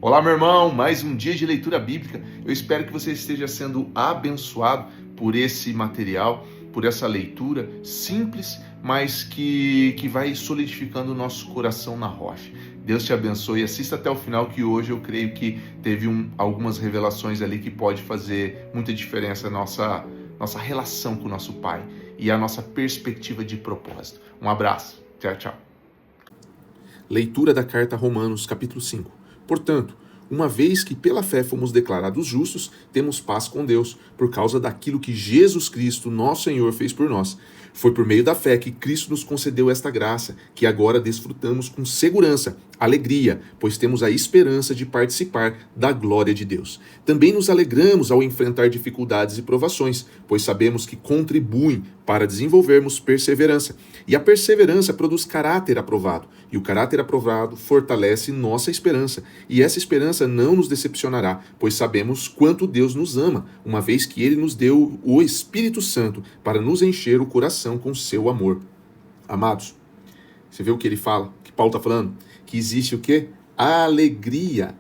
Olá, meu irmão, mais um dia de leitura bíblica. Eu espero que você esteja sendo abençoado por esse material, por essa leitura simples, mas que vai solidificando o nosso coração na rocha. Deus te abençoe, assista até o final, que hoje eu creio que teve algumas revelações ali que pode fazer muita diferença na nossa relação com o nosso Pai e a nossa perspectiva de propósito. Um abraço, tchau, tchau. Leitura da carta a Romanos, capítulo 5. Portanto, uma vez que pela fé fomos declarados justos, temos paz com Deus, por causa daquilo que Jesus Cristo, nosso Senhor, fez por nós. Foi por meio da fé que Cristo nos concedeu esta graça, que agora desfrutamos com segurança, alegria, pois temos a esperança de participar da glória de Deus. Também nos alegramos ao enfrentar dificuldades e provações, pois sabemos que contribuem para desenvolvermos perseverança. E a perseverança produz caráter aprovado, e o caráter aprovado fortalece nossa esperança. E essa esperança não nos decepcionará, pois sabemos quanto Deus nos ama, uma vez que Ele nos deu o Espírito Santo para nos encher o coração com seu amor. Amados, você vê o que ele fala, que Paulo está falando? Que existe o quê? Alegria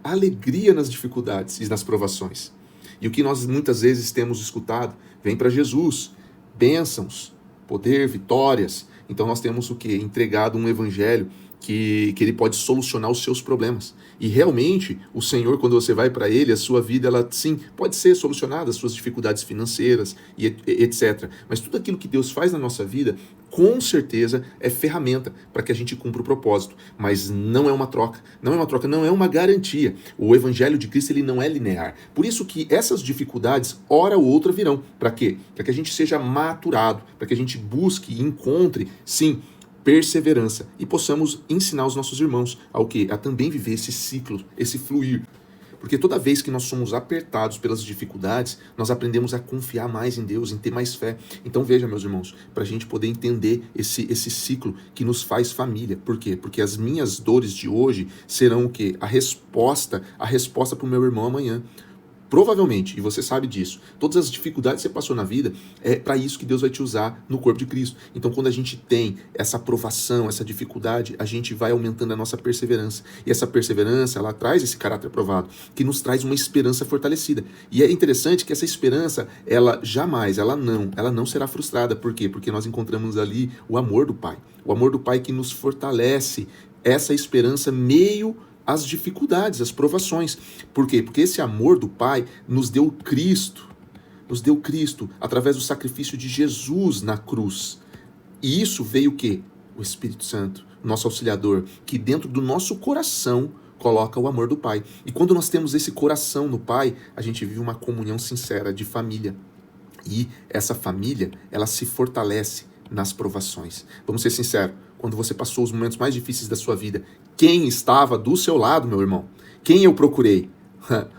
nas dificuldades e nas provações. E o que nós muitas vezes temos escutado, vem para Jesus, bênçãos, poder, vitórias. Então nós temos o quê? Entregado um evangelho que ele pode solucionar os seus problemas. E realmente, o Senhor, quando você vai para Ele, a sua vida, ela sim, pode ser solucionada, as suas dificuldades financeiras, e etc. Mas tudo aquilo que Deus faz na nossa vida, com certeza, é ferramenta para que a gente cumpra o propósito. Mas não é uma troca, não é uma garantia. O Evangelho de Cristo, ele não é linear. Por isso que essas dificuldades, hora ou outra, virão. Para quê? Para que a gente seja maturado, para que a gente busque e encontre, sim, perseverança e possamos ensinar os nossos irmãos ao quê? A também viver esse ciclo, esse fluir. Porque toda vez que nós somos apertados pelas dificuldades, nós aprendemos a confiar mais em Deus, em ter mais fé. Então veja, meus irmãos, para a gente poder entender esse ciclo que nos faz família. Por quê? Porque as minhas dores de hoje serão o quê? A resposta para o meu irmão amanhã. Provavelmente, e você sabe disso, todas as dificuldades que você passou na vida, é para isso que Deus vai te usar no corpo de Cristo. Então, quando a gente tem essa provação, essa dificuldade, a gente vai aumentando a nossa perseverança. E essa perseverança, ela traz esse caráter aprovado, que nos traz uma esperança fortalecida. E é interessante que essa esperança, ela não será frustrada. Por quê? Porque nós encontramos ali o amor do Pai. O amor do Pai que nos fortalece essa esperança meio as dificuldades, as provações. Por quê? Porque esse amor do Pai nos deu Cristo através do sacrifício de Jesus na cruz. E isso veio o quê? O Espírito Santo, nosso auxiliador, que dentro do nosso coração coloca o amor do Pai. E quando nós temos esse coração no Pai, a gente vive uma comunhão sincera de família. E essa família, ela se fortalece nas provações. Vamos ser sinceros, quando você passou os momentos mais difíceis da sua vida, quem estava do seu lado, meu irmão? Quem eu procurei?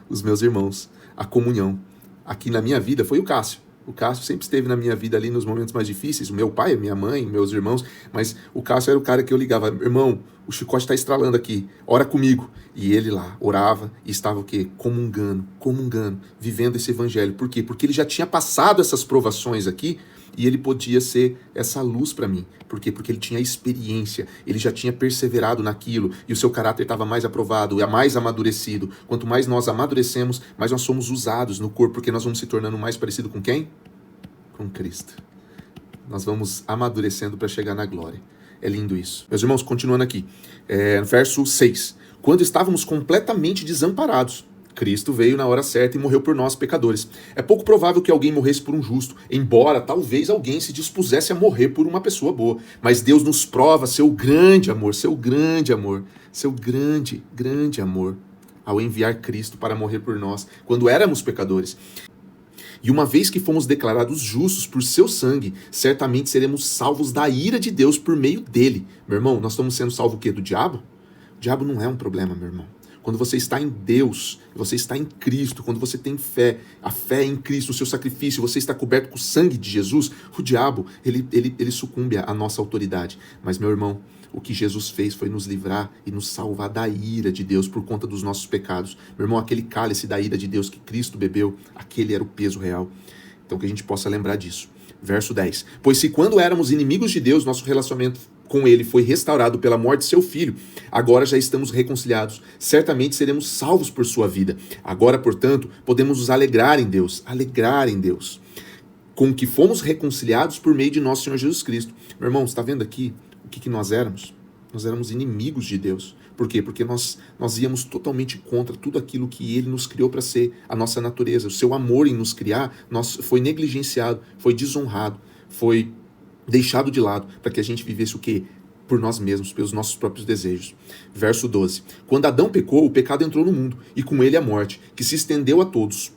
Os meus irmãos, a comunhão. Aqui na minha vida foi o Cássio. O Cássio sempre esteve na minha vida ali nos momentos mais difíceis, o meu pai, a minha mãe, meus irmãos, mas o Cássio era o cara que eu ligava, irmão, o chicote está estralando aqui, ora comigo. E ele lá orava e estava o quê? Comungando, vivendo esse evangelho. Por quê? Porque ele já tinha passado essas provações aqui e ele podia ser essa luz para mim. Por quê? Porque ele tinha experiência, ele já tinha perseverado naquilo e o seu caráter estava mais aprovado, mais amadurecido. Quanto mais nós amadurecemos, mais nós somos usados no corpo, porque nós vamos se tornando mais parecido com quem? Com Cristo. Nós vamos amadurecendo para chegar na glória. É lindo isso. Meus irmãos, continuando aqui. Verso 6. Quando estávamos completamente desamparados, Cristo veio na hora certa e morreu por nós, pecadores. É pouco provável que alguém morresse por um justo, embora talvez alguém se dispusesse a morrer por uma pessoa boa. Mas Deus nos prova seu grande amor, seu grande amor, ao enviar Cristo para morrer por nós, quando éramos pecadores. E uma vez que fomos declarados justos por seu sangue, certamente seremos salvos da ira de Deus por meio dele. Meu irmão, nós estamos sendo salvos o quê? Do diabo? O diabo não é um problema, meu irmão. Quando você está em Deus, você está em Cristo, quando você tem fé, a fé em Cristo, o seu sacrifício, você está coberto com o sangue de Jesus, o diabo, ele sucumbe à nossa autoridade. Mas, meu irmão, o que Jesus fez foi nos livrar e nos salvar da ira de Deus por conta dos nossos pecados. Meu irmão, aquele cálice da ira de Deus que Cristo bebeu, aquele era o peso real. Então que a gente possa lembrar disso. Verso 10. Pois se quando éramos inimigos de Deus, nosso relacionamento com ele foi restaurado pela morte de seu filho, agora já estamos reconciliados. Certamente seremos salvos por sua vida. Agora, portanto, podemos nos alegrar em Deus, com que fomos reconciliados por meio de nosso Senhor Jesus Cristo. Meu irmão, você está vendo aqui o que nós éramos? Nós éramos inimigos de Deus. Por quê? Porque nós íamos totalmente contra tudo aquilo que Ele nos criou para ser, a nossa natureza. O seu amor em nos criar foi negligenciado, foi desonrado, foi deixado de lado para que a gente vivesse o quê? Por nós mesmos, pelos nossos próprios desejos. Verso 12. Quando Adão pecou, o pecado entrou no mundo, e com ele a morte, que se estendeu a todos,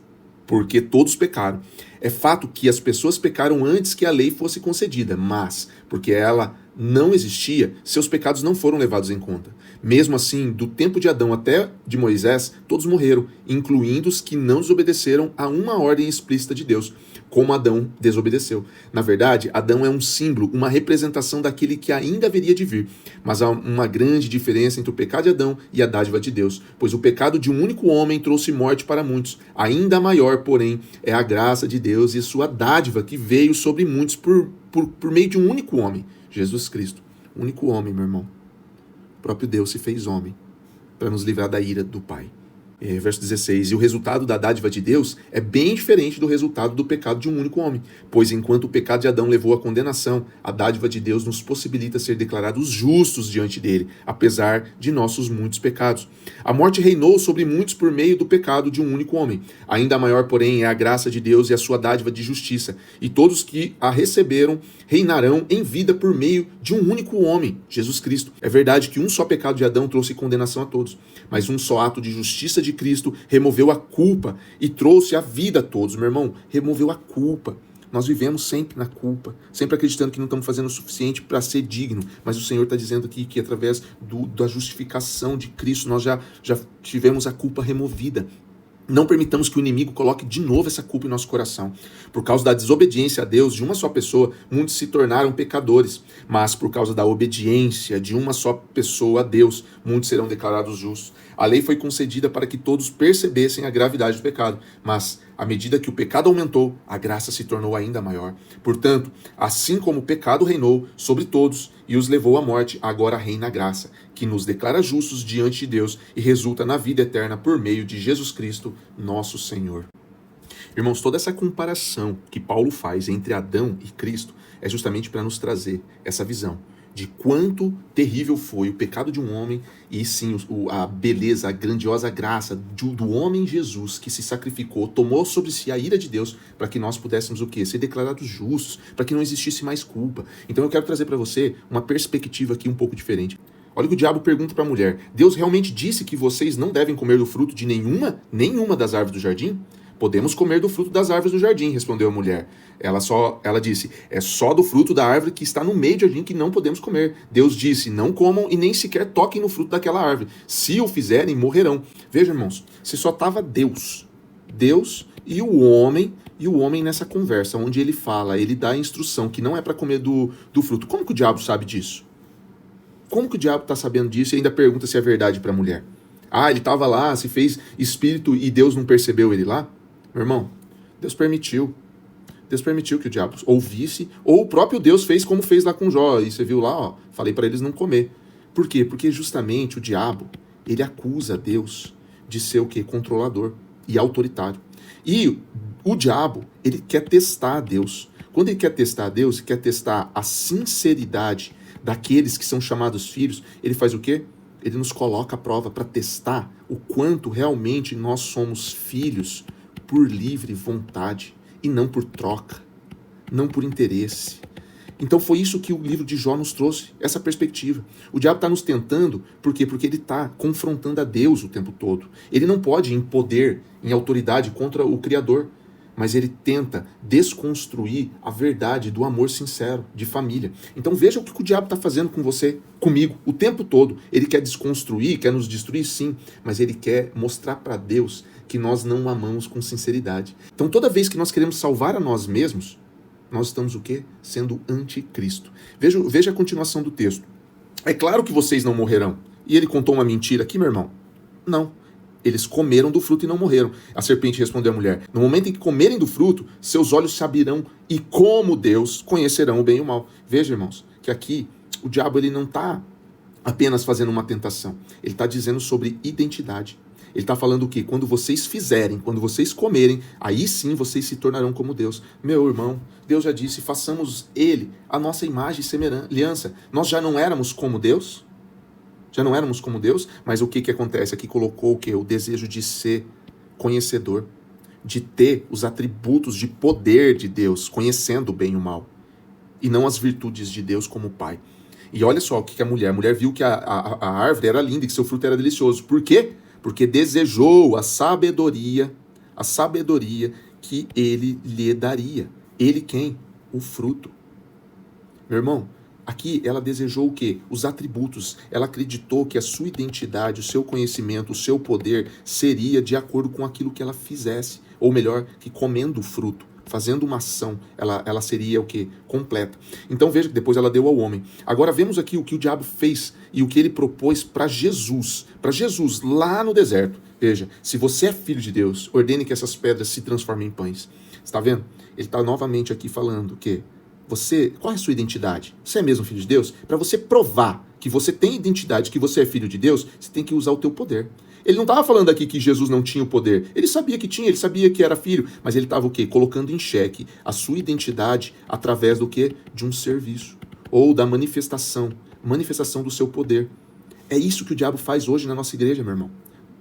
porque todos pecaram. É fato que as pessoas pecaram antes que a lei fosse concedida, mas, porque ela não existia, seus pecados não foram levados em conta. Mesmo assim, do tempo de Adão até de Moisés, todos morreram, incluindo os que não desobedeceram a uma ordem explícita de Deus, como Adão desobedeceu. Na verdade, Adão é um símbolo, uma representação daquele que ainda haveria de vir. Mas há uma grande diferença entre o pecado de Adão e a dádiva de Deus, pois o pecado de um único homem trouxe morte para muitos. Ainda maior, porém, é a graça de Deus e sua dádiva que veio sobre muitos por meio de um único homem, Jesus Cristo. O único homem, meu irmão. O próprio Deus se fez homem para nos livrar da ira do Pai. Verso 16, e o resultado da dádiva de Deus é bem diferente do resultado do pecado de um único homem, pois enquanto o pecado de Adão levou à condenação, a dádiva de Deus nos possibilita ser declarados justos diante dele, apesar de nossos muitos pecados. A morte reinou sobre muitos por meio do pecado de um único homem. Ainda maior, porém, é a graça de Deus e a sua dádiva de justiça, e todos que a receberam reinarão em vida por meio de um único homem, Jesus Cristo. É verdade que um só pecado de Adão trouxe condenação a todos, mas um só ato de justiça de Cristo removeu a culpa e trouxe a vida a todos. Meu irmão, removeu a culpa. Nós vivemos sempre na culpa, sempre acreditando que não estamos fazendo o suficiente para ser digno, mas o Senhor está dizendo aqui que através da justificação de Cristo nós já tivemos a culpa removida. Não permitamos que o inimigo coloque de novo essa culpa em nosso coração. Por causa da desobediência a Deus de uma só pessoa, muitos se tornaram pecadores. Mas por causa da obediência de uma só pessoa a Deus, muitos serão declarados justos. A lei foi concedida para que todos percebessem a gravidade do pecado. Mas, à medida que o pecado aumentou, a graça se tornou ainda maior. Portanto, assim como o pecado reinou sobre todos e os levou à morte, agora reina a graça, que nos declara justos diante de Deus e resulta na vida eterna por meio de Jesus Cristo, nosso Senhor. Irmãos, toda essa comparação que Paulo faz entre Adão e Cristo é justamente para nos trazer essa visão de quanto terrível foi o pecado de um homem e sim a beleza, a grandiosa graça do homem Jesus que se sacrificou, tomou sobre si a ira de Deus para que nós pudéssemos o quê? Ser declarados justos, para que não existisse mais culpa. Então eu quero trazer para você uma perspectiva aqui um pouco diferente. Olha o que o diabo pergunta para a mulher. Deus realmente disse que vocês não devem comer do fruto de nenhuma das árvores do jardim? Podemos comer do fruto das árvores do jardim, respondeu a mulher. Ela disse, é só do fruto da árvore que está no meio do jardim que não podemos comer. Deus disse, não comam e nem sequer toquem no fruto daquela árvore. Se o fizerem, morrerão. Veja, irmãos, se só estava Deus e o homem nessa conversa, onde ele fala, ele dá a instrução que não é para comer do fruto. Como que o diabo sabe disso? Como que o diabo está sabendo disso e ainda pergunta se é verdade para a mulher? Ah, ele estava lá, se fez espírito e Deus não percebeu ele lá? Meu irmão, Deus permitiu que o diabo ouvisse, ou o próprio Deus fez como fez lá com Jó. E você viu lá, ó, falei para eles não comer. Por quê? Porque justamente o diabo, ele acusa Deus de ser o quê? Controlador e autoritário. E o diabo, ele quer testar a Deus. Quando ele quer testar a Deus, ele quer testar a sinceridade daqueles que são chamados filhos, ele faz o quê? Ele nos coloca à prova para testar o quanto realmente nós somos filhos por livre vontade e não por troca, não por interesse. Então foi isso que o livro de Jó nos trouxe, essa perspectiva. O diabo está nos tentando, por quê? Porque ele está confrontando a Deus o tempo todo. Ele não pode, em poder, em autoridade, contra o Criador, mas ele tenta desconstruir a verdade do amor sincero, de família. Então veja o que o diabo está fazendo com você, comigo, o tempo todo. Ele quer desconstruir, quer nos destruir, sim, mas ele quer mostrar para Deus que nós não o amamos com sinceridade. Então toda vez que nós queremos salvar a nós mesmos, nós estamos o quê? Sendo anticristo. Veja a continuação do texto. É claro que vocês não morrerão. E ele contou uma mentira aqui, meu irmão? Não. Eles comeram do fruto e não morreram. A serpente respondeu à mulher, no momento em que comerem do fruto, seus olhos se abrirão e como Deus conhecerão o bem e o mal. Veja, irmãos, que aqui o diabo ele não está apenas fazendo uma tentação. Ele está dizendo sobre identidade. Ele está falando o quê? Quando vocês fizerem, quando vocês comerem, aí sim vocês se tornarão como Deus. Meu irmão, Deus já disse, façamos ele a nossa imagem e semelhança. Nós já não éramos como Deus? Já não éramos como Deus? Mas o que acontece? Aqui colocou o quê? O desejo de ser conhecedor, de ter os atributos de poder de Deus, conhecendo o bem e o mal, e não as virtudes de Deus como Pai. E olha só o que a mulher viu que a árvore era linda e que seu fruto era delicioso. Por quê? Porque desejou a sabedoria que ele lhe daria. Ele quem? O fruto. Meu irmão, aqui ela desejou o quê? Os atributos. Ela acreditou que a sua identidade, o seu conhecimento, o seu poder seria de acordo com aquilo que ela fizesse. Ou melhor, que comendo o fruto, fazendo uma ação, ela seria o quê? Completa. Então veja que depois ela deu ao homem. Agora vemos aqui o que o diabo fez e o que ele propôs para Jesus. Para Jesus, lá no deserto. Veja, se você é filho de Deus, ordene que essas pedras se transformem em pães. Você está vendo? Ele está novamente aqui falando que qual é a sua identidade? Você é mesmo filho de Deus? Para você provar que você tem identidade, que você é filho de Deus, você tem que usar o teu poder. Ele não estava falando aqui que Jesus não tinha o poder. Ele sabia que tinha, ele sabia que era filho. Mas ele estava o quê? Colocando em xeque a sua identidade através do quê? De um serviço. Ou da manifestação do seu poder. É isso que o diabo faz hoje na nossa igreja, meu irmão.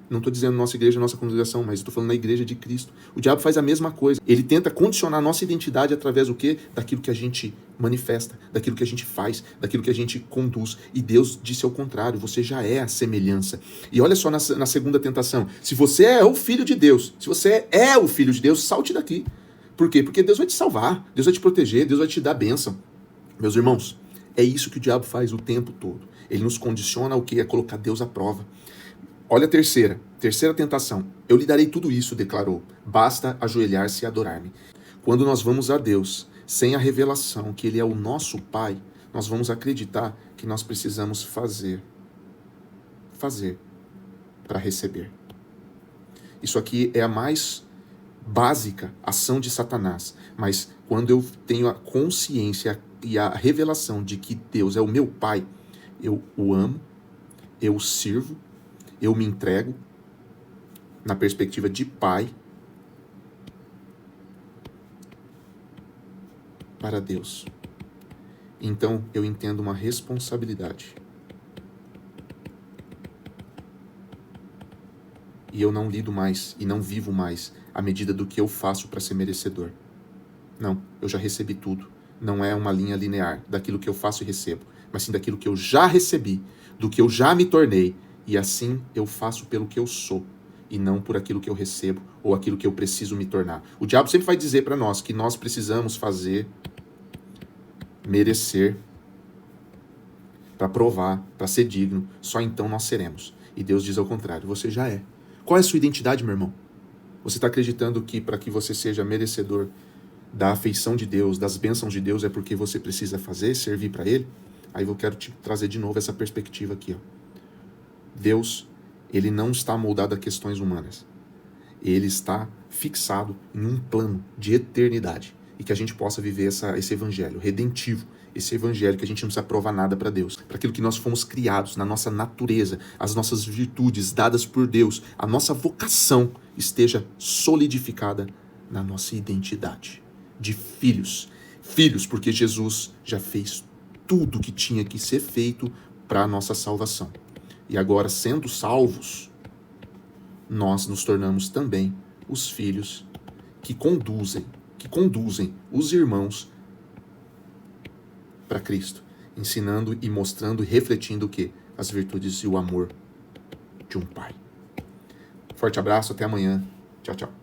Não estou dizendo nossa igreja, nossa congregação, mas estou falando na igreja de Cristo. O diabo faz a mesma coisa. Ele tenta condicionar a nossa identidade através do quê? Daquilo que a gente manifesta, daquilo que a gente faz, daquilo que a gente conduz. E Deus disse ao contrário, você já é a semelhança. E olha só na segunda tentação. Se você é o filho de Deus, salte daqui. Por quê? Porque Deus vai te salvar, Deus vai te proteger, Deus vai te dar bênção. Meus irmãos, é isso que o diabo faz o tempo todo. Ele nos condiciona ao quê? A colocar Deus à prova. Olha a terceira tentação. Eu lhe darei tudo isso, declarou. Basta ajoelhar-se e adorar-me. Quando nós vamos a Deus, sem a revelação que Ele é o nosso Pai, nós vamos acreditar que nós precisamos fazer para receber. Isso aqui é a mais básica ação de Satanás. Mas quando eu tenho a consciência e a revelação de que Deus é o meu Pai, eu o amo, eu o sirvo, eu me entrego na perspectiva de pai para Deus. Então eu entendo uma responsabilidade. E eu não lido mais e não vivo mais à medida do que eu faço para ser merecedor. Não, eu já recebi tudo. Não é uma linha linear daquilo que eu faço e recebo, mas sim daquilo que eu já recebi, do que eu já me tornei. E assim eu faço pelo que eu sou, e não por aquilo que eu recebo, ou aquilo que eu preciso me tornar. O diabo sempre vai dizer para nós que nós precisamos fazer, merecer, para provar, para ser digno, só então nós seremos. E Deus diz ao contrário, você já é. Qual é a sua identidade, meu irmão? Você está acreditando que para que você seja merecedor da afeição de Deus, das bênçãos de Deus, é porque você precisa fazer, servir para Ele? Aí eu quero te trazer de novo essa perspectiva aqui, ó. Deus, ele não está moldado a questões humanas. Ele está fixado em um plano de eternidade. E que a gente possa viver esse evangelho redentivo, esse evangelho que a gente não precisa provar nada para Deus. Para aquilo que nós fomos criados, na nossa natureza, as nossas virtudes dadas por Deus, a nossa vocação esteja solidificada na nossa identidade de filhos. Filhos, porque Jesus já fez tudo que tinha que ser feito para a nossa salvação. E agora, sendo salvos, nós nos tornamos também os filhos que conduzem os irmãos para Cristo, ensinando e mostrando e refletindo o quê? As virtudes e o amor de um pai. Forte abraço, até amanhã. Tchau, tchau.